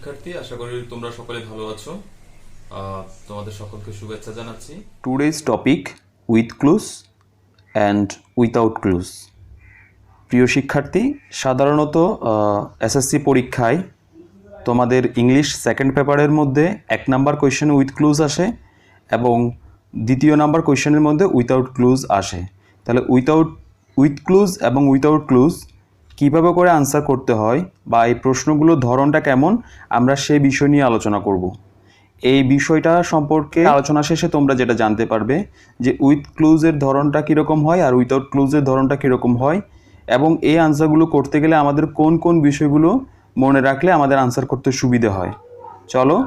শিক্ষার্থী, আশা করি তোমরা সকলে ভালো আছো। তোমাদের সকলকে শুভেচ্ছা জানাচ্ছি। Today's topic with clues and without clues. প্রিয় শিক্ষার্থী, সাধারণত এসএসসি পরীক্ষায় তোমাদের ইংলিশ সেকেন্ড পেপারের মধ্যে 1 নাম্বার কোয়েশ্চেন উইথ ক্লুজ আসে এবং 2য় নাম্বার কোয়েশ্চেনের মধ্যে উইথাউট ক্লুজ আসে। তাহলে উইথ ক্লুজ এবং উইথাউট ক্লুজ কীভাবে করে আনসার করতে হয় বা এই প্রশ্নগুলোর ধরনটা কেমন, আমরা সেই বিষয় নিয়ে আলোচনা করব। এই বিষয়টা সম্পর্কে আলোচনা শেষে তোমরা যেটা জানতে পারবে যে উইথ ক্লুজের ধরনটা কীরকম হয় আর উইথাউট ক্লুজের ধরনটা কীরকম হয়, এবং এই আনসারগুলো করতে গেলে আমাদের কোন কোন বিষয়গুলো মনে রাখলে আমাদের আনসার করতে সুবিধে হয়। চলো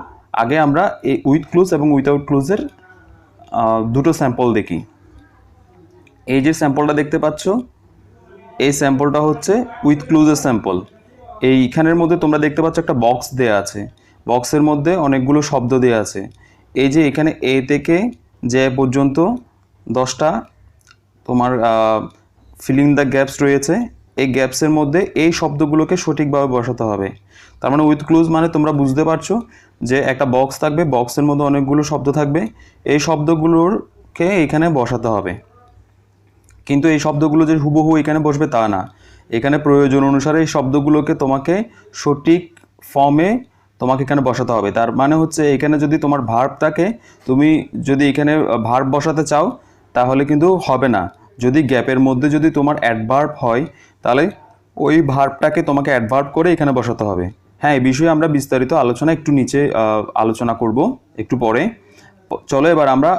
আগে আমরা এই উইথ ক্লুজ এবং উইথাউট ক্লুজের দুটো স্যাম্পল দেখি। এই যে স্যাম্পলটা দেখতে পাচ্ছ, এই স্যাম্পলটা হচ্ছে উইথ ক্লুজের স্যাম্পল। এইখানের মধ্যে তোমরা দেখতে পাচ্ছ একটা বক্স দেয়া আছে, বক্সের মধ্যে অনেকগুলো শব্দ দেয়া আছে। এই যে এখানে এ থেকে যে পর্যন্ত 10টা তোমার ফিলিং দ্য গ্যাপস রয়েছে। এই গ্যাপসের মধ্যে এই শব্দগুলোকে সঠিকভাবে বসাতে হবে। তার মানে উইথ ক্লুজ মানে তোমরা বুঝতে পারছো যে একটা বক্স থাকবে, বক্সের মধ্যে অনেকগুলো শব্দ থাকবে, এই শব্দগুলোকে এখানে বসাতে হবে। কিন্তু এই শব্দগুলো যে হুবহু এখানে বসবে তা না, এখানে প্রয়োজন অনুসারে এই শব্দগুলোকে তোমাকে সঠিক ফর্মে তোমাকে এখানে বসাতে হবে। তার মানে হচ্ছে এখানে যদি তোমার ভার্ব থাকে, তুমি যদি এখানে ভার্ব বসাতে চাও তাহলে কিন্তু হবে না। যদি গ্যাপের মধ্যে যদি তোমার অ্যাডভার্ব হয় তাহলে ওই ভার্বটাকে তোমাকে অ্যাডভার্ব করে এখানে বসাতে হবে। হ্যাঁ, এই বিষয়ে আমরা বিস্তারিত আলোচনা একটু নিচে আলোচনা করব একটু পরে। চলো এবার আমরা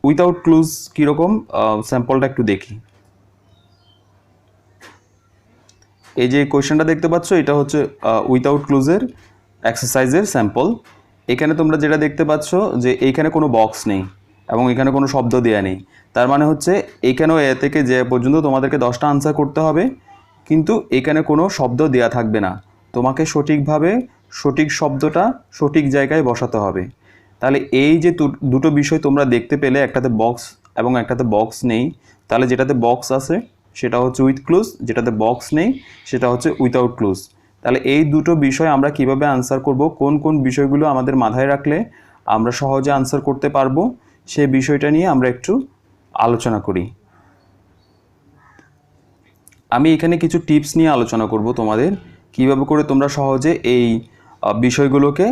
উইথাউট ক্লুজ কীরকম স্যাম্পলটা একটু দেখি। এই যে কোয়েশ্চেনটা দেখতে পাচ্ছ, এটা হচ্ছে উইথাউট ক্লুজের এক্সারসাইজের স্যাম্পল। এখানে তোমরা যেটা দেখতে পাচ্ছ যে এইখানে কোনো বক্স নেই এবং এখানে কোনো শব্দ দেয়া নেই। তার মানে হচ্ছে এইখানেও এ থেকে যে পর্যন্ত তোমাদেরকে 10টা আনসার করতে হবে, কিন্তু এখানে কোনো শব্দ দেয়া থাকবে না। তোমাকে সঠিকভাবে সঠিক শব্দটা সঠিক জায়গায় বসাতে হবে। তাহলে এই যে দুটো বিষয় তোমরা দেখতে পেলে, একটাতে বক্স এবং একটাতে বক্স নেই, তাহলে যেটাতে বক্স আছে সেটা হচ্ছে উইথ ক্লুজ, যেটাতে বক্স নেই সেটা হচ্ছে উইথাউট ক্লুজ। তাহলে এই দুটো বিষয় আমরা কিভাবে আনসার করব, কোন কোন বিষয়গুলো আমাদের মাথায় রাখলে আমরা সহজে আনসার করতে পারবো, সেই বিষয়টা নিয়ে আমরা একটু আলোচনা করি। আমি এখানে কিছু টিপস নিয়ে আলোচনা করব তোমাদের, কিভাবে করে তোমরা সহজে এই বিষয়গুলোকে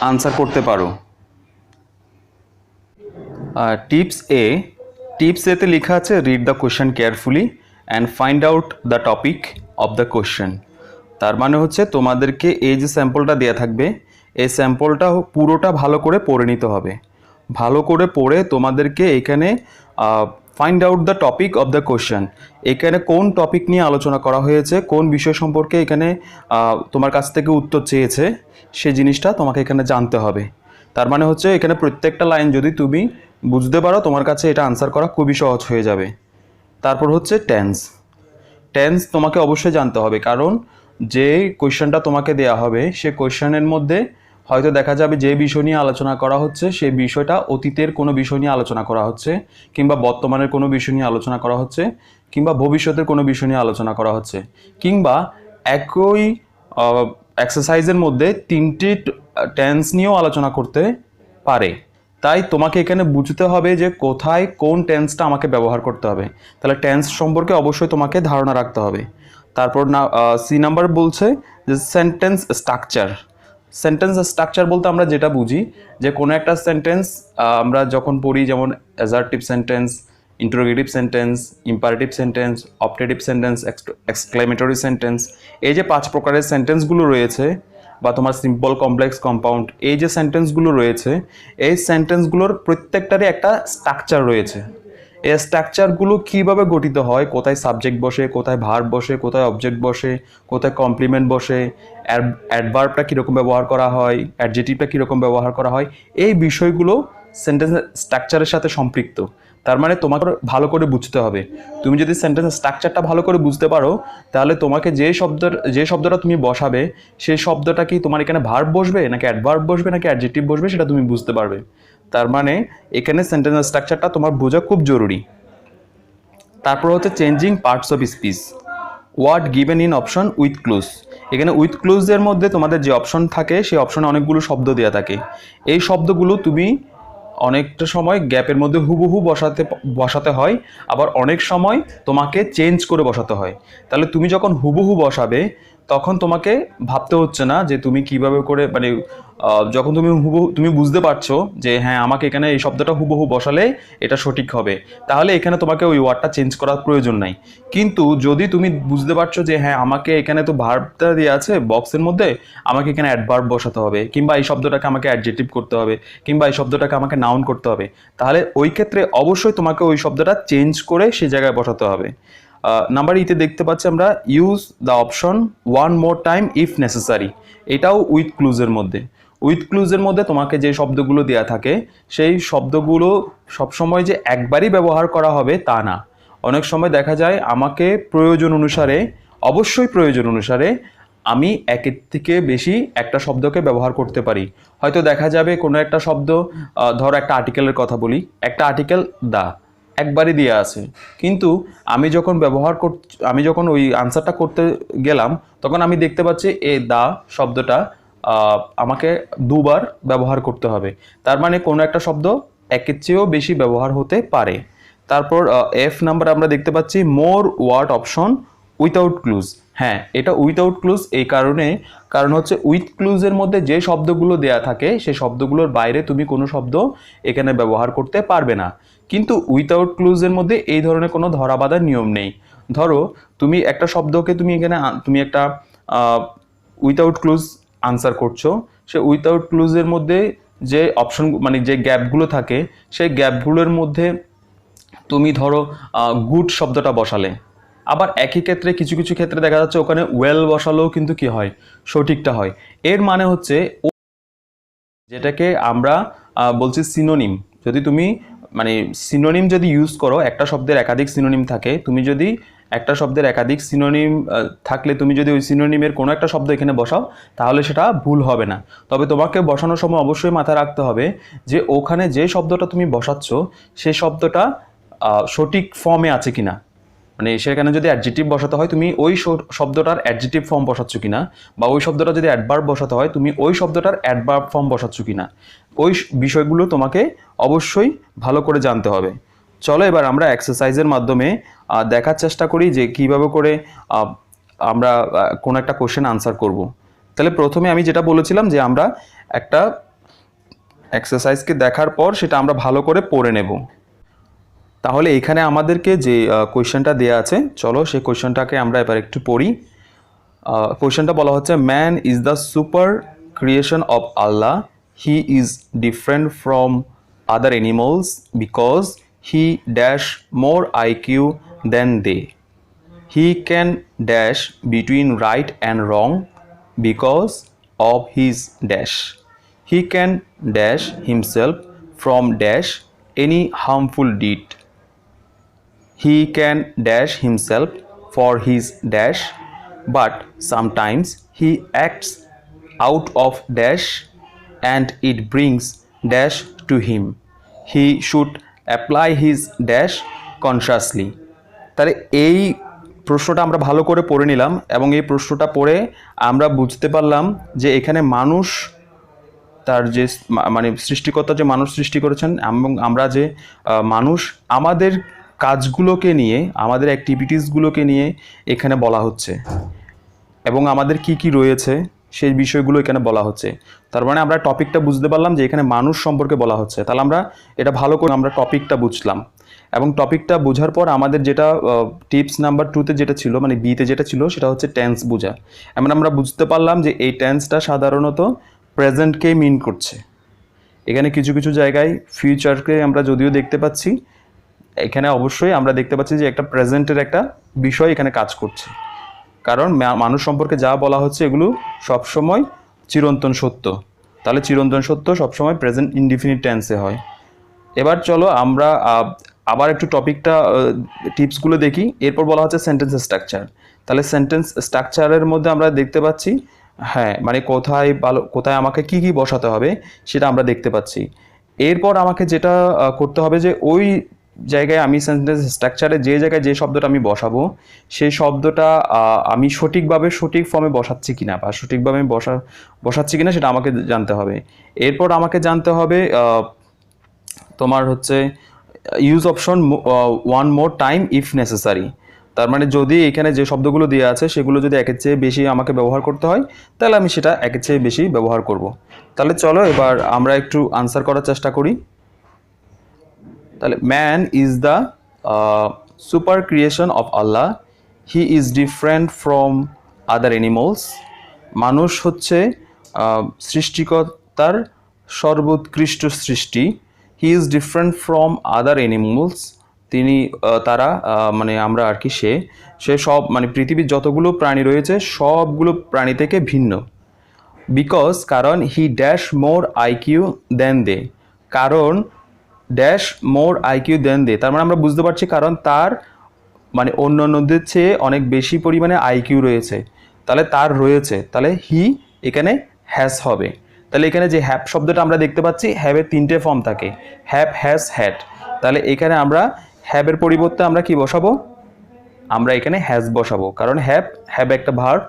আনসার করতে পারো। টিপস এতে লেখা আছে read the question carefully and find out the topic of the question. তার মানে হচ্ছে তোমাদেরকে এই যে স্যাম্পলটা দেওয়া থাকবে, এই স্যাম্পলটা পুরোটা ভালো করে পড়ে নিতে হবে। ভালো করে পড়ে তোমাদেরকে এখানে find out the topic of the question, এখানে কোন টপিক নিয়ে আলোচনা করা হয়েছে, কোন বিষয় সম্পর্কে এখানে তোমার কাছ থেকে উত্তর চেয়েছে, সেই জিনিসটা তোমাকে এখানে জানতে হবে। তার মানে হচ্ছে এখানে প্রত্যেকটা লাইন যদি তুমি বুঝতে পারো, তোমার কাছে এটা আনসার করা খুবই সহজ হয়ে যাবে। তারপর হচ্ছে টেন্স তোমাকে অবশ্যই জানতে হবে, কারণ যে কোয়েশ্চেনটা তোমাকে দেয়া হবে সে কোয়েশ্চেনের মধ্যে হয়তো দেখা যাবে যে বিষয় নিয়ে আলোচনা করা হচ্ছে সেই বিষয়টা অতীতের কোনো বিষয় নিয়ে আলোচনা করা হচ্ছে, কিংবা বর্তমানের কোনো বিষয় নিয়ে আলোচনা করা হচ্ছে, কিংবা ভবিষ্যতের কোনো বিষয় নিয়ে আলোচনা করা হচ্ছে, কিংবা একই এক্সারসাইজের মধ্যে 3টি টেন্স নিয়েও আলোচনা করতে পারে। তাই তোমাকে এখানে বুঝতে হবে যে কোথায় কোন টেন্সটা আমাকে ব্যবহার করতে হবে। তাহলে টেন্স সম্পর্কে অবশ্যই তোমাকে ধারণা রাখতে হবে। তারপর সি নাম্বার বলছে যে সেন্টেন্স স্ট্রাকচার বলতে আমরা যেটা বুঝি যে কোনো একটা সেন্টেন্স আমরা যখন পড়ি, যেমন assertive sentence, interrogative sentence, imperative sentence, optative sentence, exclamatory sentence, এই যে 5 প্রকারের সেন্টেন্সগুলো রয়েছে, বা তোমার সিম্পল, কমপ্লেক্স, কম্পাউন্ড, এই যে সেন্টেন্সগুলো রয়েছে, এই সেন্টেন্সগুলোর প্রত্যেকটারই একটা স্ট্রাকচার রয়েছে। এই স্ট্রাকচারগুলো কীভাবে গঠিত হয়, কোথায় সাবজেক্ট বসে, কোথায় ভার্ব বসে, কোথায় অবজেক্ট বসে, কোথায় কমপ্লিমেন্ট বসে, অ্যাডভার্বটা কীরকম ব্যবহার করা হয়, অ্যাডজেক্টিভটা কীরকম ব্যবহার করা হয়, এই বিষয়গুলো সেন্টেন্সের স্ট্রাকচারের সাথে সম্পৃক্ত। তার মানে তোমাকে ভালো করে বুঝতে হবে। তুমি যদি সেন্টেন্সের স্ট্রাকচারটা ভালো করে বুঝতে পারো, তাহলে তোমাকে যে শব্দটা তুমি বসাবে সেই শব্দটা কি তোমার এখানে ভার্ব বসবে নাকি অ্যাডভার্ব বসবে নাকি অ্যাডজেক্টিভ বসবে সেটা তুমি বুঝতে পারবে। তার মানে এখানে সেন্টেন্সের স্ট্রাকচারটা তোমার বোঝা খুব জরুরি। তারপর হচ্ছে changing parts of speech. Word given in option with clues. এখানে উইথ ক্লুজের মধ্যে তোমাদের যে অপশন থাকে সেই অপশনে অনেকগুলো শব্দ দেওয়া থাকে। এই শব্দগুলো তুমি অনেকটা সময় গ্যাপের মধ্যে হুবহু বসাতে হয়, আবার অনেক সময় তোমাকে চেঞ্জ করে বসাতে হয়। তাহলে তুমি যখন হুবহু বসাবে তখন তোমাকে ভাবতে হচ্ছে না যে তুমি কিভাবে করে মানে যখন তুমি বুঝতে পারছো যে হ্যাঁ আমাকে এখানে এই শব্দটা হুবহু বসালে এটা সঠিক হবে, তাহলে এখানে তোমাকে ওই ওয়ার্ডটা চেঞ্জ করার প্রয়োজন নাই। কিন্তু যদি তুমি বুঝতে পারছো যে হ্যাঁ আমাকে এখানে তো ভার্বটা দেওয়া আছে বক্সের মধ্যে, আমাকে এখানে অ্যাডভার্ব বসাতে হবে, কিংবা এই শব্দটাকে আমাকে অ্যাডজেক্টিভ করতে হবে, কিংবা এই শব্দটাকে আমাকে নাউন করতে হবে, তাহলে ওই ক্ষেত্রে অবশ্যই তোমাকে ওই শব্দটা চেঞ্জ করে সেই জায়গায় বসাতে হবে। নাম্বার ইতে দেখতে পাচ্ছি আমরা use the option one more time if necessary. এটাও উইথ ক্লুজের মধ্যে। উইথ ক্লুজের মধ্যে তোমাকে যে শব্দগুলো দেওয়া থাকে সেই শব্দগুলো সবসময় যে একবারই ব্যবহার করা হবে তা না। অনেক সময় দেখা যায় আমাকে প্রয়োজন অনুসারে, অবশ্যই প্রয়োজন অনুসারে আমি একের থেকে বেশি একটা শব্দকে ব্যবহার করতে পারি। হয়তো দেখা যাবে কোনো একটা শব্দ, ধরো একটা আর্টিকেলের কথা বলি, একটা আর্টিকেল দা একবারই দেওয়া আছে, কিন্তু আমি যখন ওই আনসারটা করতে গেলাম তখন আমি দেখতে পাচ্ছি দা শব্দটা আমাকে দুবার ব্যবহার করতে হবে। তার মানে কোনো একটা শব্দ একের চেয়েও বেশি ব্যবহার হতে পারে। তারপর এফ নাম্বার আমরা দেখতে পাচ্ছি more word option without clues. হ্যাঁ, এটা উইথাউট ক্লুজ এই কারণ হচ্ছে উইথ ক্লুজের মধ্যে যে শব্দগুলো দেয়া থাকে সেই শব্দগুলোর বাইরে তুমি কোনো শব্দ এখানে ব্যবহার করতে পারবে না। কিন্তু উইথাউট ক্লুজের মধ্যে এই ধরনের কোনো ধরাবাঁধার নিয়ম নেই। ধরো তুমি একটা শব্দকে তুমি একটা উইথাউট ক্লুজ আনসার করছো, সে উইথাউট ক্লুজের মধ্যে যে অপশন মানে যে গ্যাপগুলো থাকে সেই গ্যাপগুলোর মধ্যে তুমি ধরো গুড শব্দটা বসালে, আবার একই ক্ষেত্রে কিছু কিছু ক্ষেত্রে দেখা যাচ্ছে ওখানে ওয়েল বসালেও কিন্তু কি হয়, সঠিকটা হয়। এর মানে হচ্ছে যেটাকে আমরা বলছি সিনোনিম। যদি তুমি মানে সিনোনিম যদি ইউজ করো, একটা শব্দের একাধিক সিনোনিম থাকে, তুমি যদি একটা শব্দের একাধিক সিনোনিম থাকলে তুমি যদি ওই সিনোনিমের কোনো একটা শব্দ এখানে বসাও তাহলে সেটা ভুল হবে না। তবে তোমাকে বসানোর সময় অবশ্যই মাথায় রাখতে হবে যে ওখানে যে শব্দটা তুমি বসাচ্ছ সেই শব্দটা সঠিক ফর্মে আছে কিনা। মানে সেখানে যদি অ্যাডজেক্টিভ বসাতে হয় তুমি ওই শব্দটার অ্যাডজেক্টিভ ফর্ম বসাচ্ছ কিনা, বা ওই শব্দটা যদি অ্যাডভার্ব বসাতে হয় তুমি ওই শব্দটার অ্যাডভার্ব ফর্ম বসাচ্ছ কিনা, ওই বিষয়গুলো তোমাকে অবশ্যই ভালো করে জানতে হবে। চলো এবার আমরা এক্সারসাইজের মাধ্যমে দেখার চেষ্টা করি যে কিভাবে করে আমরা কোনো একটা কোশ্চেন আনসার করব। তাহলে প্রথমে আমি যেটা বলেছিলাম যে আমরা একটা এক্সারসাইজকে দেখার পর সেটা আমরা ভালো করে পড়ে নেব। তাহলে এখানে আমাদেরকে যে কোয়েশ্চেনটা দেওয়া আছে, চলো সেই কোয়েশ্চেনটাকে আমরা এবার একটু পড়ি। কোয়েশ্চেনটা বলা হচ্ছে man is the super creation of Allah, he is different from other animals because he dash more IQ than they. He can dash between right and wrong because of his dash. He can dash himself from dash any harmful deed. He can dash himself for his dash, but sometimes he acts out of dash and it brings dash to him. He should apply his dash consciously. তাহলে এই প্রশ্নটা আমরা ভালো করে পড়ে নিলাম এবং এই প্রশ্নটা পড়ে আমরা বুঝতে পারলাম যে এখানে মানুষ তার যে মানে সৃষ্টিকর্তা যে মানুষ সৃষ্টি করেছেন এবং আমরা যে মানুষ আমাদের কাজগুলোকে নিয়ে, আমাদের অ্যাক্টিভিটিসগুলোকে নিয়ে এখানে বলা হচ্ছে এবং আমাদের কি কি রয়েছে সেই বিষয়গুলো এখানে বলা হচ্ছে। তার মানে আমরা টপিকটা বুঝতে পারলাম যে এখানে মানুষ সম্পর্কে বলা হচ্ছে। তাহলে আমরা এটা ভালো করে আমরা টপিকটা বুঝলাম এবং টপিকটা বোঝার পর আমাদের যেটা টিপস নাম্বার 2তে যেটা ছিল মানে বিতে যেটা ছিল সেটা হচ্ছে টেন্স বোঝা। এমন আমরা বুঝতে পারলাম যে এই টেন্সটা সাধারণত প্রেজেন্টকে মিন করছে। এখানে কিছু কিছু জায়গায় ফিউচারকে আমরা যদিও দেখতে পাচ্ছি, এখানে অবশ্যই আমরা দেখতে পাচ্ছি যে একটা প্রেজেন্টের একটা বিষয় এখানে কাজ করছে, কারণ মানুষ সম্পর্কে যা বলা হচ্ছে এগুলো সবসময় চিরন্তন সত্য। তাহলে চিরন্তন সত্য সবসময় প্রেজেন্ট ইনডিফিনিট টেন্সে হয়। এবার চলো আমরা আবার একটু টপিকটা টিপসগুলো দেখি। এরপর বলা হচ্ছে সেন্টেন্স স্ট্রাকচার। তাহলে সেন্টেন্স স্ট্রাকচারের মধ্যে আমরা দেখতে পাচ্ছি হ্যাঁ মানে কোথায় আমাকে কি কি বসাতে হবে সেটা আমরা দেখতে পাচ্ছি। এরপর আমাকে যেটা করতে হবে যে ওই জায়গায় আমি সেন্টেন্স স্ট্রাকচারে যে জায়গায় যে শব্দটা আমি বসাবো সেই শব্দটা আমি সঠিকভাবে সঠিক ফর্মে বসাচ্ছি কিনা বা সঠিকভাবে আমি বসাচ্ছি কিনা সেটা আমাকে জানতে হবে। এরপর আমাকে জানতে হবে তোমার হচ্ছে use option one more time if necessary. তার মানে যদি এখানে যে শব্দগুলো দেওয়া আছে সেগুলো যদি একের চেয়ে বেশি আমাকে ব্যবহার করতে হয় তাহলে আমি সেটা একের চেয়ে বেশি ব্যবহার করব। তাহলে চলো এবার আমরা একটু আনসার করার চেষ্টা করি। তাহলে man is the super creation of Allah, he is different from other animals. মানুষ হচ্ছে সৃষ্টিকর্তার সর্বোৎকৃষ্ট সৃষ্টি। হি is different from other animals, তিনি তারা মানে আমরা আর কি সে সব মানে পৃথিবীর যতগুলো প্রাণী রয়েছে সবগুলো প্রাণী থেকে ভিন্ন। বিকজ কারণ হি ড্যাশ মোর আইকিউ দেন দে, কারণ ড্যাশ মোর আইকিউ দেন দে, তার মানে আমরা বুঝতে পারছি কারণ তার মানে অন্যান্যদের চেয়ে অনেক বেশি পরিমাণে আইকিউ রয়েছে। তাহলে তার রয়েছে, তাহলে হি এখানে হ্যাজ হবে। তাহলে এখানে যে হ্যাভ শব্দটা আমরা দেখতে পাচ্ছি, হ্যাভের 3টে ফর্ম থাকে, হ্যাভ, হ্যাজ, হ্যাড। তাহলে এখানে আমরা হ্যাভের পরিবর্তে আমরা কি বসাবো, আমরা এখানে হ্যাজ বসাবো, কারণ হ্যাভ একটা ভার্ব,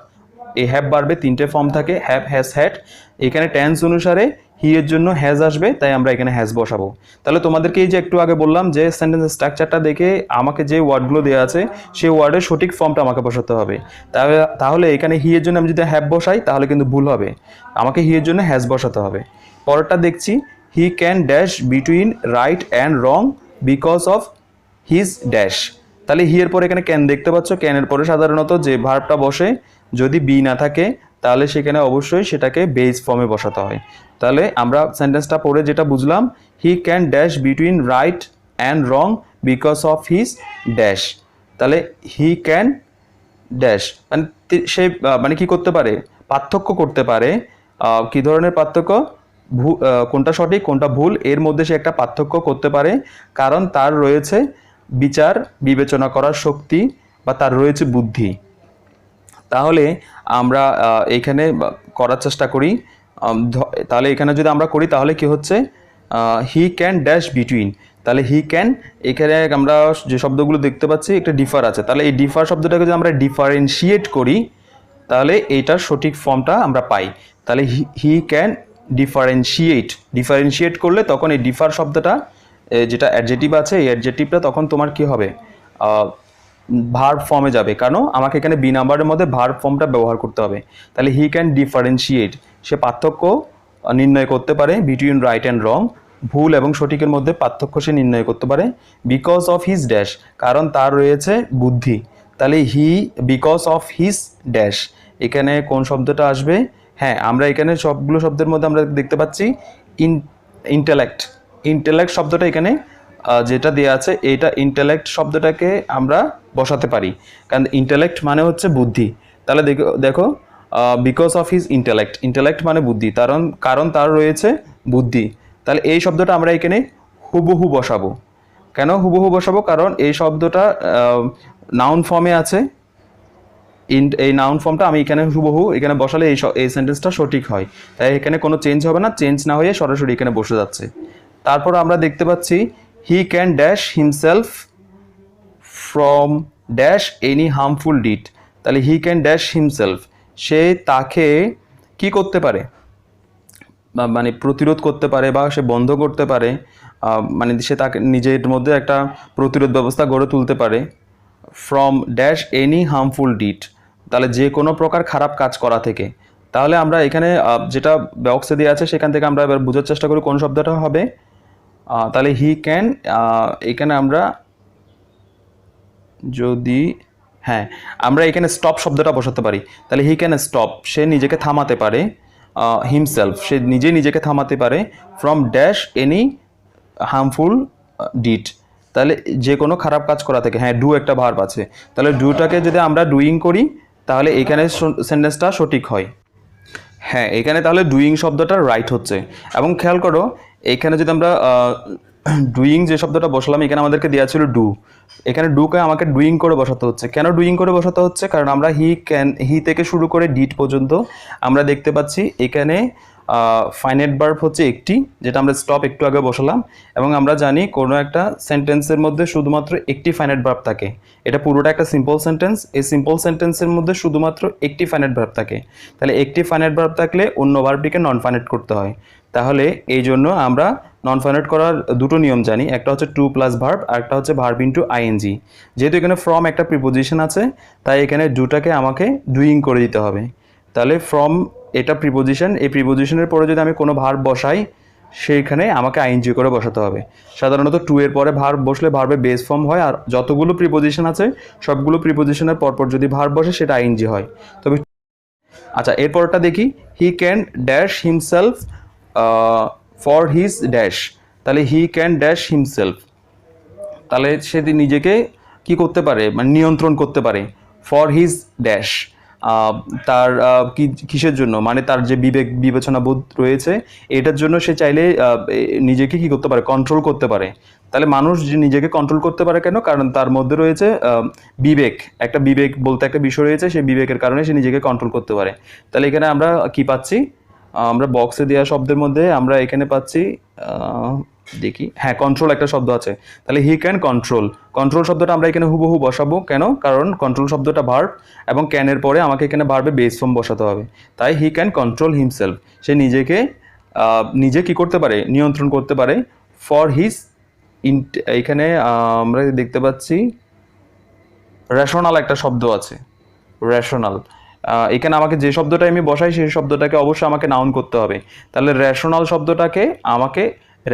এই হ্যাভ ভার্বে 3টে ফর্ম থাকে, হ্যাভ, হ্যাজ, হ্যাড। এখানে টেন্স অনুসারে হি এর জন্য হ্যাজ আসবে, তাই আমরা এখানে হ্যাজ বসাবো। তাহলে তোমাদেরকে এই যে একটু আগে বললাম যে সেন্টেন্স স্ট্রাকচারটা দেখে আমাকে যে ওয়ার্ডগুলো দেওয়া আছে সেই ওয়ার্ডের সঠিক ফর্মটা আমাকে বসাতে হবে। তাহলে এখানে হি এর জন্য আমি যদি হ্যাভ বসাই তাহলে কিন্তু ভুল হবে, আমাকে হি এর জন্য হ্যাজ বসাতে হবে। পরেরটা দেখছি, হি can dash between right and wrong because of his dash. তাহলে হি এর পরে এখানে ক্যান দেখতে পাচ্ছ, ক্যানের পরে সাধারণত যে ভার্বটা বসে যদি বি না থাকে তাহলে সেখানে অবশ্যই সেটাকে বেস ফর্মে বসাতে হয়। তাহলে আমরা সেন্টেন্সটা পড়ে যেটা বুঝলাম, হি can dash between right and wrong because of his dash. তাহলে হি ক্যান ড্যাশ মানে সে মানে কি করতে পারে, পার্থক্য করতে পারে। কি ধরনের পার্থক্য, কোনটা সঠিক কোনটা ভুল এর মধ্যে সে একটা পার্থক্য করতে পারে, কারণ তার রয়েছে বিচার বিবেচনা করার শক্তি বা তার রয়েছে বুদ্ধি। তাহলে আমরা এখানে করার চেষ্টা করি, তাহলে এখানে যদি আমরা করি তাহলে কি হচ্ছে, হি ক্যান ড্যাশ বিটুইন, তাহলে হি ক্যান, এখানে আমরা যে শব্দগুলো দেখতে পাচ্ছি একটা ডিফার আছে, তাহলে এই ডিফার শব্দটাকে যদি আমরা ডিফারেন্সিয়েট করি তাহলে এইটার সঠিক ফর্মটা আমরা পাই। তাহলে হি ক্যান ডিফারেন্সিয়েট করলে তখন এই ডিফার শব্দটা যেটা অ্যাডজেটিভ আছে এই অ্যাডজেটিভটা তখন তোমার কি হবে, ভার্ব ফর্মে যাবে, কারণ আমাকে এখানে বি নাম্বারের মধ্যে ভার্ব ফর্মটা ব্যবহার করতে হবে। তাহলে হি ক্যান ডিফারেন্সিয়েট, সে পার্থক্য নির্ণয় করতে পারে বিটুইন রাইট অ্যান্ড রং, ভুল এবং সঠিকের মধ্যে পার্থক্য সে নির্ণয় করতে পারে। বিকজ অফ হিজ ড্যাশ, কারণ তার রয়েছে বুদ্ধি। তাহলে বিকজ অফ হিজ ড্যাশ, এখানে কোন শব্দটা আসবে, হ্যাঁ আমরা এখানে সবগুলো শব্দের মধ্যে আমরা দেখতে পাচ্ছি ইন্টেলেক্ট শব্দটা এখানে যেটা দেওয়া আছে, এইটা ইন্টেলেক্ট শব্দটাকে আমরা বসাতে পারি, কারণ ইন্টেলেক্ট মানে হচ্ছে বুদ্ধি। তাহলে দেখো বিকজ অফ হিজ ইন্টেলেক্ট মানে বুদ্ধি, কারণ তার রয়েছে বুদ্ধি। তাহলে এই শব্দটা আমরা এখানে হুবহু বসাবো। কেন হুবহু বসাবো, কারণ এই শব্দটা নাউন ফর্মে আছে, এই নাউন ফর্মটা আমি এখানে হুবহু এখানে বসালে এই সেন্টেন্সটা সঠিক হয়, তাই এখানে কোনো চেঞ্জ হবে না, চেঞ্জ না হয়ে সরাসরি এখানে বসে যাচ্ছে। তারপর আমরা দেখতে পাচ্ছি হি can dash himself from dash any harmful did. তাহলে হি ক্যান ড্যাশ হিমসেলফ, সে তাকে কি করতে পারে, মানে প্রতিরোধ করতে পারে বা সে বন্ধ করতে পারে, মানে সে তাকে নিজের মধ্যে একটা প্রতিরোধ ব্যবস্থা গড়ে তুলতে পারে। From dash any harmful did, তাহলে যে কোনো প্রকার খারাপ কাজ করা থেকে। তাহলে আমরা এখানে যেটা বক্সে দেওয়া আছে সেখান থেকে আমরা এবার বোঝার চেষ্টা করি কোন শব্দটা হবে। তাহলে হি ক্যান, এখানে আমরা যদি হ্যাঁ আমরা এখানে স্টপ শব্দটা বসাতে পারি, তাহলে হি ক্যান স্টপ, সে নিজেকে থামাতে পারে, হিমসেলফ সে নিজেকে থামাতে পারে, from dash any harmful did, তাহলে যে কোনো খারাপ কাজ করা থেকে। হ্যাঁ ডু একটা ভার্ব আছে, তাহলে ডুটাকে যদি আমরা ডুইং করি তাহলে এখানে সেন্টেন্সটা সঠিক হয়। হ্যাঁ এখানে তাহলে ডুইং শব্দটা রাইট হচ্ছে। এবং খেয়াল করো এখানে যদি আমরা ডুইং যে শব্দটা বসালাম এখানে আমাদেরকে দেওয়া ছিল ডু, এখানে ডুকে আমাকে ডুইং করে বসাতে হচ্ছে। কেন ডুইং করে বসাতে হচ্ছে, কারণ আমরা হি থেকে শুরু করে ডিড পর্যন্ত আমরা দেখতে পাচ্ছি এখানে ফাইনাইট ভার্ব হচ্ছে একটি, যেটা আমরা স্টপ একটু আগে বসালাম, এবং আমরা জানি কোনো একটা সেন্টেন্সের মধ্যে শুধুমাত্র একটি ফাইনাইট ভার্ব থাকে। এটা পুরোটা একটা সিম্পল সেন্টেন্স, এই সিম্পল সেন্টেন্সের মধ্যে শুধুমাত্র একটি ফাইনাইট ভার্ব থাকে। তাহলে একটি ফাইনাইট ভার্ব থাকলে অন্য ভার্বটিকে নন ফাইনাইট করতে হয়। তাহলে এই জন্য আমরা নন ফাইনাইট করার দুটো নিয়ম জানি, একটা হচ্ছে টু প্লাস ভার্ব আর একটা হচ্ছে ভার্ব ইনটু আইএনজি। যেহেতু এখানে ফ্রম একটা প্রিপোজিশন আছে, তাই এখানে ডুটাকে আমাকে ডুইং করে দিতে হবে। তাহলে ফ্রম এটা প্রিপোজিশন, এই প্রিপোজিশনের পরে যদি আমি কোনো ভার্ব বসাই সেইখানে আমাকে আইএনজি করে বসাতে হবে। সাধারণত টু এর পরে ভার্ব বসলে ভার্বে বেস ফর্ম হয়, আর যতগুলো প্রিপোজিশন আছে সবগুলো প্রিপোজিশনের পরপর যদি ভার্ব বসে সেটা আইএনজি হয়। তবে আচ্ছা, এরপরটা দেখি, হি can dash himself for his dash. তাহলে হি ক্যান ড্যাশ হিমসেলফ, তাহলে সে নিজেকে কি করতে পারে, মানে নিয়ন্ত্রণ করতে পারে। ফর হিজ ড্যাশ, তার কিসের জন্য, মানে তার যে বিবেক বিবেচনা বোধ রয়েছে এটার জন্য সে চাইলে নিজেকে কি করতে পারে, কন্ট্রোল করতে পারে। তাহলে মানুষ যে নিজেকে কন্ট্রোল করতে পারে কেন, কারণ তার মধ্যে রয়েছে বিবেক, একটা বিবেক বলতে একটা বিষয় রয়েছে, সেই বিবেকের কারণে সে নিজেকে কন্ট্রোল করতে পারে। তাহলে এখানে আমরা কি পাচ্ছি, আমরা বক্সে দেওয়া শব্দের মধ্যে আমরা এখানে পাচ্ছি, দেখি, হ্যাঁ, কন্ট্রোল একটা শব্দ আছে। তাহলে হি ক্যান কন্ট্রোল, কন্ট্রোল শব্দটা আমরা এখানে হুবহু বসাবো। কেন? কারণ কন্ট্রোল শব্দটা ভার্ব এবং ক্যানের পরে আমাকে এখানে ভার্বে বেস ফর্ম বসাতে হবে। তাই হি ক্যান কন্ট্রোল হিমসেলফ, সে নিজেকে নিজে কি করতে পারে, নিয়ন্ত্রণ করতে পারে। ফর হিজ এখানে আমরা দেখতে পাচ্ছি রেশনাল একটা শব্দ আছে, রেশনাল। এখানে আমাকে যে শব্দটা আমি বসাই সেই শব্দটাকে অবশ্যই আমাকে নাউন করতে হবে। তাহলে রেশনাল শব্দটাকে আমাকে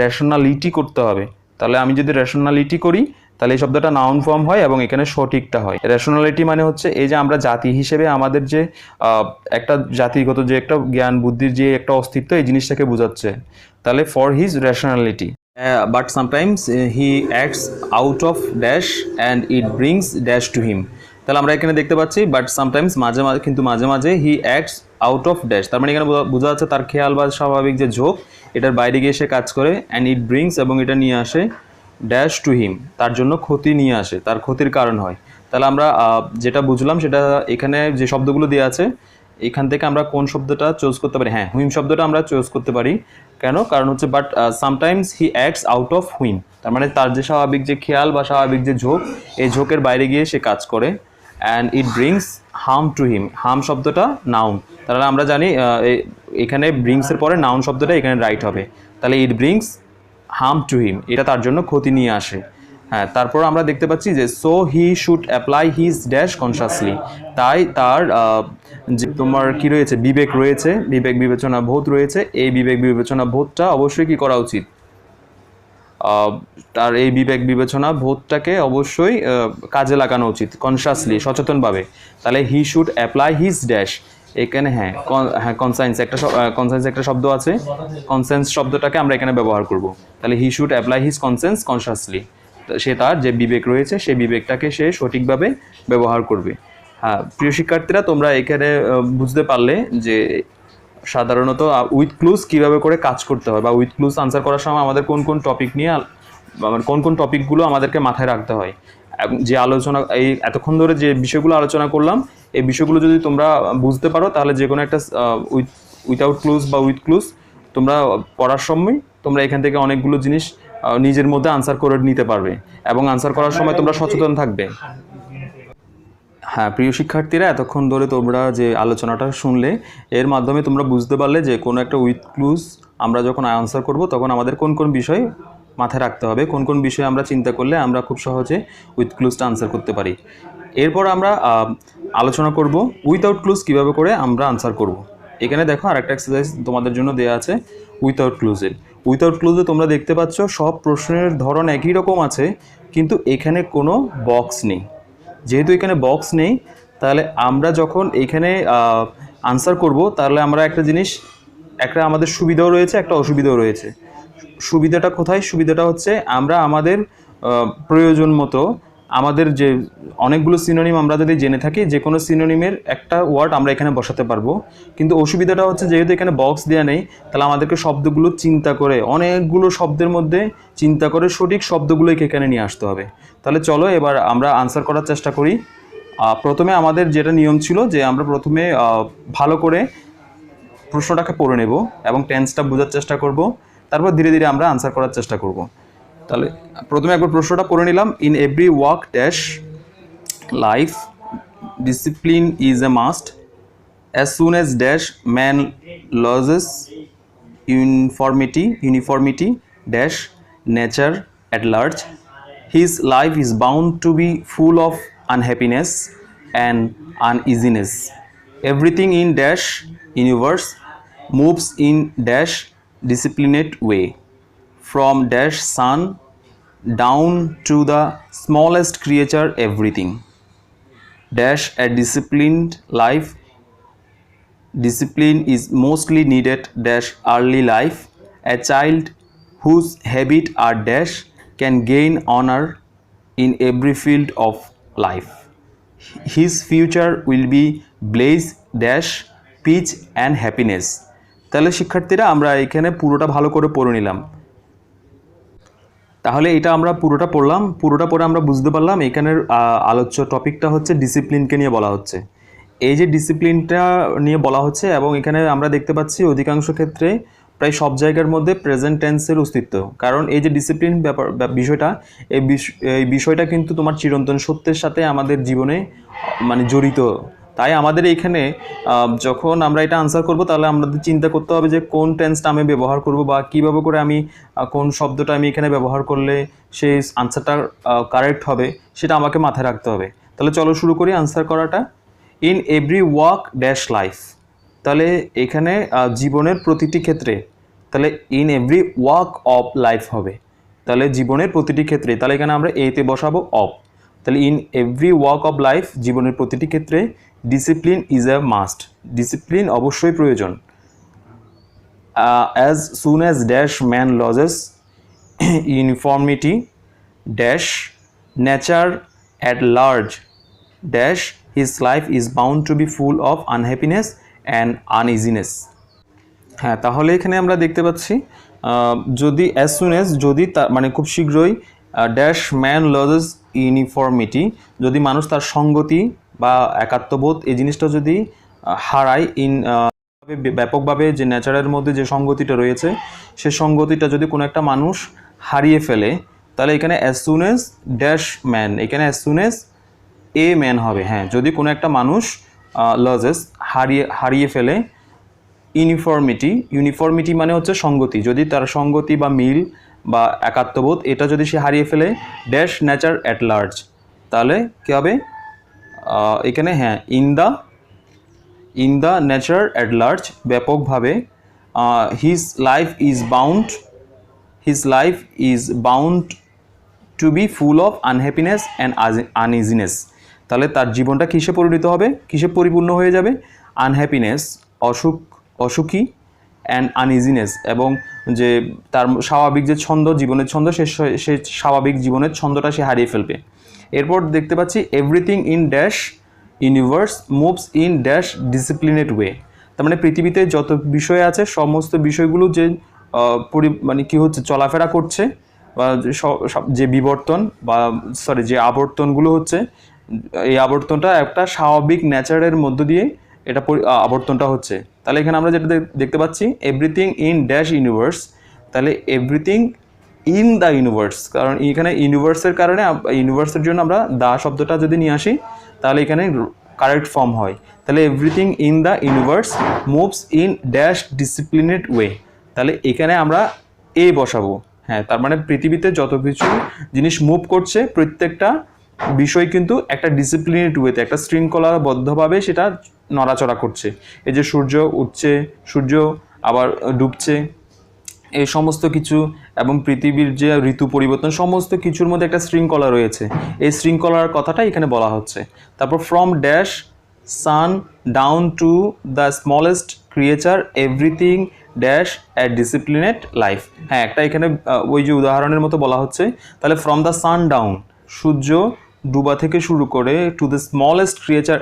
রেশনালিটি করতে হবে। তাহলে আমি যদি রেশনালিটি করি তাহলে এই শব্দটা নাউন ফর্ম হয় এবং এখানে সঠিকটা হয়। রেশনালিটি মানে হচ্ছে এই যে আমরা জাতি হিসেবে আমাদের যে একটা জাতিগত যে একটা জ্ঞান বুদ্ধির যে একটা অস্তিত্ব, এই জিনিসটাকে বোঝাচ্ছে। তাহলে for his rationality, but sometimes he acts out of dash and it brings dash to him. তাহলে আমরা এখানে দেখতে পাচ্ছি বাট সামটাইমস, মাঝে মাঝে, কিন্তু মাঝে মাঝে হি অ্যাক্টস আউট অফ ড্যাশ, তার মানে এখানে বোঝা যাচ্ছে তার খেয়াল বা স্বাভাবিক যে ঝোঁক এটার বাইরে গিয়ে সে কাজ করে। অ্যান্ড ইট ব্রিংস, এবং এটা নিয়ে আসে ড্যাশ টু হিম, তার জন্য ক্ষতি নিয়ে আসে, তার ক্ষতির কারণ হয়। তাহলে আমরা যেটা বুঝলাম সেটা এখানে যে শব্দগুলো দেওয়া আছে এখান থেকে আমরা কোন শব্দটা চুজ করতে পারি, হ্যাঁ, হুইম শব্দটা আমরা চুজ করতে পারি। কেন? কারণ হচ্ছে but sometimes he acts out of whim, তার মানে তার যে স্বাভাবিক যে খেয়াল বা স্বাভাবিক যে ঝোঁক, এই ঝোঁকের বাইরে গিয়ে সে কাজ করে। And it brings harm to him, harm শব্দটা নাউন, তাহলে আমরা জানি এখানে ব্রিংসের পরে নাউন শব্দটা এখানে রাইট হবে। তাহলে ইট ব্রিংস হার্ম টু হিম, এটা তার জন্য ক্ষতি নিয়ে আসে। হ্যাঁ, তারপর আমরা দেখতে পাচ্ছি যে so he should apply his dash consciously, তাই তার যে তোমার কি রয়েছে, বিবেক রয়েছে, বিবেক বিবেচনা বোধ রয়েছে, এই বিবেক বিবেচনা বোধটা অবশ্যই কি করা উচিত, তার এই বিবেক বিবেচনা বোধটাকে অবশ্যই কাজে লাগানো উচিত, কনসাসলি, সচেতনভাবে। তাহলে he should apply his dash, এখানে হ্যাঁ কনসাইন্স একটা শব্দ আছে, কনসেন্স শব্দটাকে আমরা এখানে ব্যবহার করব। তাহলে he should apply his conscience consciously, সে তার যে বিবেক রয়েছে সেই বিবেকটাকে সে সঠিকভাবে ব্যবহার করবে। হ্যাঁ, প্রিয় শিক্ষার্থীরা, তোমরা এখানে বুঝতে পারলে যে সাধারণত উইথ ক্লুজ কীভাবে করে কাজ করতে হয়, বা উইথ ক্লুজ আনসার করার সময় আমাদের কোন কোন টপিক নিয়ে, কোন কোন টপিকগুলো আমাদেরকে মাথায় রাখতে হয়। যে আলোচনা, এই এতক্ষণ ধরে যে বিষয়গুলো আলোচনা করলাম, এই বিষয়গুলো যদি তোমরা বুঝতে পারো তাহলে যে কোনো একটা উইথাউট ক্লুজ বা উইথ ক্লুজ তোমরা পড়ার সময় তোমরা এখান থেকে অনেকগুলো জিনিস নিজের মধ্যে আনসার করে নিতে পারবে, এবং আনসার করার সময় তোমরা সচেতন থাকবে। হ্যাঁ, প্রিয় শিক্ষার্থীরা, এতক্ষণ ধরে তোমরা যে আলোচনাটা শুনলে এর মাধ্যমে তোমরা বুঝতে পারলে যে কোনো একটা উইথ ক্লুজ আমরা যখন আনসার করব তখন আমাদের কোন কোন বিষয় মাথায় রাখতে হবে, কোন কোন বিষয়ে আমরা চিন্তা করলে আমরা খুব সহজে উইথ ক্লুজটা আনসার করতে পারি। এরপর আমরা আলোচনা করব উইথাউট ক্লুজ কীভাবে করে আমরা আনসার করব। এখানে দেখো আরেকটা এক্সারসাইজ তোমাদের জন্য দেওয়া আছে উইথাউট ক্লুজের। উইথাউট ক্লুজে তোমরা দেখতে পাচ্ছ সব প্রশ্নের ধরন একই রকম আছে, কিন্তু এখানে কোনো বক্স নেই। যেহেতু এখানে বক্স নেই, তাহলে আমরা যখন এখানে আনসার করব তাহলে আমরা একটা জিনিস, একটা আমাদের সুবিধাও রয়েছে, একটা অসুবিধাও রয়েছে। সুবিধাটা কোথায়? সুবিধাটা হচ্ছে আমরা আমাদের প্রয়োজন মতো আমাদের যে অনেকগুলো সিনোনিম আমরা যদি জেনে থাকি, যে কোনো সিনোনিমের একটা ওয়ার্ড আমরা এখানে বসাতে পারবো। কিন্তু অসুবিধাটা হচ্ছে যেহেতু এখানে বক্স দেওয়া নেই, তাহলে আমাদেরকে শব্দগুলো চিন্তা করে, অনেকগুলো শব্দের মধ্যে চিন্তা করে সঠিক শব্দগুলোকে এখানে নিয়ে আসতে হবে। তাহলে চলো এবার আমরা আনসার করার চেষ্টা করি। প্রথমে আমাদের যেটা নিয়ম ছিল যে আমরা প্রথমে ভালো করে প্রশ্নটাকে পড়ে নেব এবং টেন্সটা বোঝার চেষ্টা করব, তারপর ধীরে ধীরে আমরা আনসার করার চেষ্টা করব। তাহলে প্রথমে একবার প্রশ্নটা পড়ে নিলাম। In every work dash life discipline is a must, as soon as dash man loses uniformity dash nature at large, his life is bound to be full of unhappiness and uneasiness. Everything in dash universe moves in dash disciplined way, from dash sun down to the smallest creature. Everything dash a disciplined life. Discipline is mostly needed dash early life. A child whose habit are dash can gain honor in every field of life. His future will be blaze dash peace and happiness. তাহলে শিক্ষার্থীরা আমরা এখানে পুরোটা ভালো করে পড়ে নিলাম। তাহলে এটা আমরা পুরোটা পড়লাম, পুরোটা পড়ে আমরা বুঝতে পারলাম এখানের আলোচ্য টপিকটা হচ্ছে ডিসিপ্লিনকে নিয়ে বলা হচ্ছে। এই যে ডিসিপ্লিনটা নিয়ে বলা হচ্ছে এবং এখানে আমরা দেখতে পাচ্ছি অধিকাংশ ক্ষেত্রে প্রায় সব জায়গার মধ্যে প্রেজেন্ট টেন্সের অস্তিত্ব, কারণ এই যে ডিসিপ্লিন বিষয়টা এই বিষয়টা কিন্তু তোমার চিরন্তন সত্যের সাথে আমাদের জীবনে মানে জড়িত। তাই আমাদের এইখানে যখন আমরা এটা আনসার করব তাহলে আমাদের চিন্তা করতে হবে যে কোন টেন্সটা আমি ব্যবহার করব বা কীভাবে করে আমি কোন শব্দটা আমি এখানে ব্যবহার করলে সেই আনসারটা কারেক্ট হবে সেটা আমাকে মাথায় রাখতে হবে। তাহলে চলো শুরু করি আনসার করাটা। In every work dash life, তাহলে এখানে জীবনের প্রতিটি ক্ষেত্রে, তাহলে in every work of life হবে, তাহলে জীবনের প্রতিটি ক্ষেত্রে, তাহলে এখানে আমরা এতে বসাবো অফ। তাহলে in every work of life জীবনের প্রতিটি ক্ষেত্রে discipline is a must, discipline অবশ্যই প্রয়োজন। As soon as dash man loses uniformity dash nature at large dash his life is bound to be full of unhappiness and uneasiness. হ্যাঁ, তাহলে এখানে আমরা দেখতে পাচ্ছি যদি as soon as যদি তার মানে খুব শীঘ্রই ড্যাশ ম্যান লজেস ইউনিফর্মিটি, যদি মানুষ তার সঙ্গতি বা একাত্মবোধ এই জিনিসটা যদি হারায়, ব্যাপকভাবে যে নেচারের মধ্যে যে সঙ্গতিটা রয়েছে সে সঙ্গতিটা যদি কোনো একটা মানুষ হারিয়ে ফেলে, তাহলে এখানে as soon as dash man, এখানে as soon as a man হবে। হ্যাঁ, যদি কোনো একটা মানুষ লজেস হারিয়ে ফেলে ইউনিফর্মিটি মানে হচ্ছে সঙ্গতি, যদি তার সঙ্গতি বা মিল বা একাত্মবোধ এটা যদি সে হারিয়ে ফেলে ড্যাশ নেচার অ্যাট লার্জ, তাহলে কী হবে এখানে? হ্যাঁ, in the nature at large ব্যাপকভাবে his life is bound to be full of unhappiness and uneasiness. তাহলে তার জীবনটা কিসে পরিণত হবে, কিসে পরিপূর্ণ হয়ে যাবে? আনহ্যাপিনেস অসুখী অ্যান্ড আনইজিনেস, এবং যে তার স্বাভাবিক যে ছন্দ, জীবনের ছন্দ, সে স্বাভাবিক জীবনের ছন্দটা সে হারিয়ে ফেলবে। এরপর দেখতে পাচ্ছি everything in dash universe moves in dash disciplined way. তার মানে পৃথিবীতে যত বিষয় আছে সমস্ত বিষয়গুলো যে মানে কী হচ্ছে, চলাফেরা করছে, বা যে বিবর্তন বা যে আবর্তনগুলো হচ্ছে, এই আবর্তনটা একটা স্বাভাবিক নেচারের মধ্য দিয়ে এটা আবর্তনটা হচ্ছে। তাহলে এখানে আমরা যেটা দেখতে পাচ্ছি এভরিথিং ইন ড্যাশ ইউনিভার্স, তাহলে এভরিথিং ইন দ্য ইউনিভার্স, কারণ এখানে ইউনিভার্সের কারণে ইউনিভার্সের জন্য আমরা দা শব্দটা যদি নিয়ে আসি তাহলে এখানে কারেক্ট ফর্ম হয়। তাহলে everything in the universe moves in dash disciplined way, তাহলে এখানে আমরা এ বসাবো। হ্যাঁ, তার মানে পৃথিবীতে যত কিছু জিনিস মুভ করছে প্রত্যেকটা বিষয় কিন্তু একটা ডিসিপ্লিনেড ওয়েতে, একটা শৃঙ্খলাবদ্ধভাবে সেটা নড়াচড়া করছে। এই যে সূর্য উঠছে, সূর্য আবার ডুবছে, এই সমস্ত কিছু, এবং পৃথিবীর যে ঋতু পরিবর্তন, সমস্ত কিছুর মধ্যে একটা শৃঙ্খলা রয়েছে। এই শৃঙ্খলার কথাটা এখানে বলা হচ্ছে। তারপর from dash sun down to the smallest creature everything dash at disciplined life. হ্যাঁ, একটা এখানে ওই যে উদাহরণের মতো বলা হচ্ছে। তাহলে ফ্রম দ্য সান ডাউন, সূর্য ডুবা থেকে শুরু করে, to the smallest creature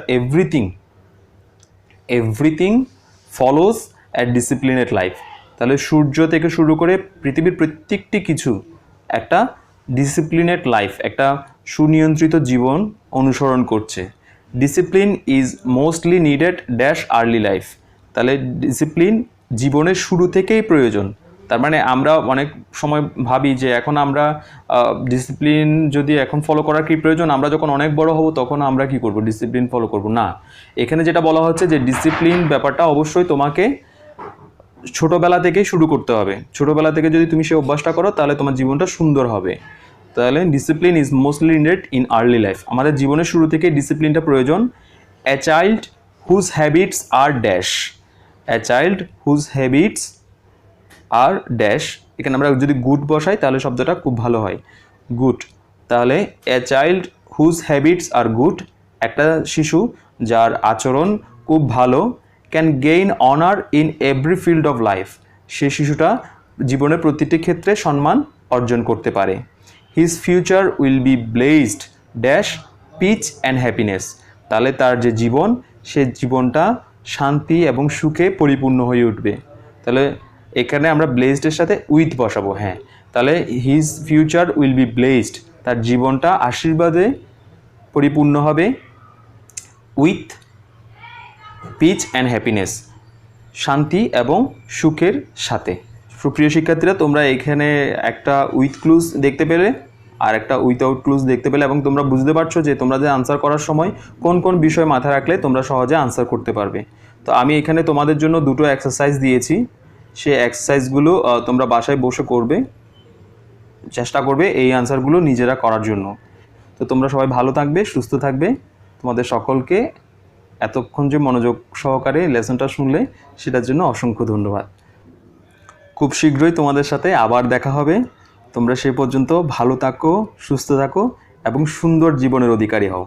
everything follows at disciplined life. তাহলে সূর্য থেকে শুরু করে পৃথিবীর প্রত্যেকটি কিছু একটা ডিসিপ্লিনেড লাইফ, একটা সুনিয়ন্ত্রিত জীবন অনুসরণ করছে। Discipline is mostly needed dash early life, তাহলে ডিসিপ্লিন জীবনের শুরু থেকেই প্রয়োজন। তার মানে আমরা অনেক সময় ভাবি যে এখন আমরা ডিসিপ্লিন যদি এখন ফলো করার কি প্রয়োজন, আমরা যখন অনেক বড় হব তখন আমরা কি করব, ডিসিপ্লিন ফলো করব না। এখানে যেটা বলা হচ্ছে যে ডিসিপ্লিন ব্যাপারটা অবশ্যই তোমাকে ছোটোবেলা থেকেই শুরু করতে হবে। ছোটোবেলা থেকে যদি তুমি সেই অভ্যাসটা করো তাহলে তোমার জীবনটা সুন্দর হবে। তাহলে discipline is mostly needed in early life. আমাদের জীবনের শুরু থেকে ডিসিপ্লিনটা প্রয়োজন। A child whose habits are dash, a child whose habits are dash, এখানে আমরা যদি গুড বসাই তাহলে শব্দটা খুব ভালো হয়, গুড। তাহলে a child whose habits are good, একটা শিশু যার আচরণ খুব ভালো, can gain honour in every field of life, সে শিশুটা জীবনের প্রতিটি ক্ষেত্রে সম্মান অর্জন করতে পারে। His future will be blessed dash peace and happiness, তাহলে তার যে জীবন, সে জীবনটা শান্তি এবং সুখে পরিপূর্ণ হয়ে উঠবে। তাহলে এখানে আমরা ব্লেসডের সাথে উইথ বসাবো। হ্যাঁ, তাহলে his future will be blessed, তার জীবনটা আশীর্বাদে পরিপূর্ণ হবে, উইথ পিচ অ্যান্ড হ্যাপিনেস, শান্তি এবং সুখের সাথে। প্রিয় শিক্ষার্থীরা, তোমরা এখানে একটা উইথ ক্লুজ দেখতে পেলে আর একটা উইথআউট ক্লুজ দেখতে পেলে, এবং তোমরা বুঝতে পারছো যে তোমরা যে আনসার করার সময় কোন কোন বিষয় মাথায় রাখলে তোমরা সহজে আনসার করতে পারবে। তো আমি এখানে তোমাদের জন্য দুটো এক্সারসাইজ দিয়েছি, সেই এক্সারসাইজগুলো তোমরা বাসায় বসে করবে, চেষ্টা করবে এই আনসারগুলো নিজেরা করার জন্য। তো তোমরা সবাই ভালো থাকবে, সুস্থ থাকবে। তোমাদের সকলকে এতক্ষণ যে মনোযোগ সহকারে লেসনটা শুনলে সেটার জন্য অসংখ্য ধন্যবাদ। খুব শীঘ্রই তোমাদের সাথে আবার দেখা হবে। তোমরা সে পর্যন্ত ভালো থাকো, সুস্থ থাকো এবং সুন্দর জীবনের অধিকারী হও।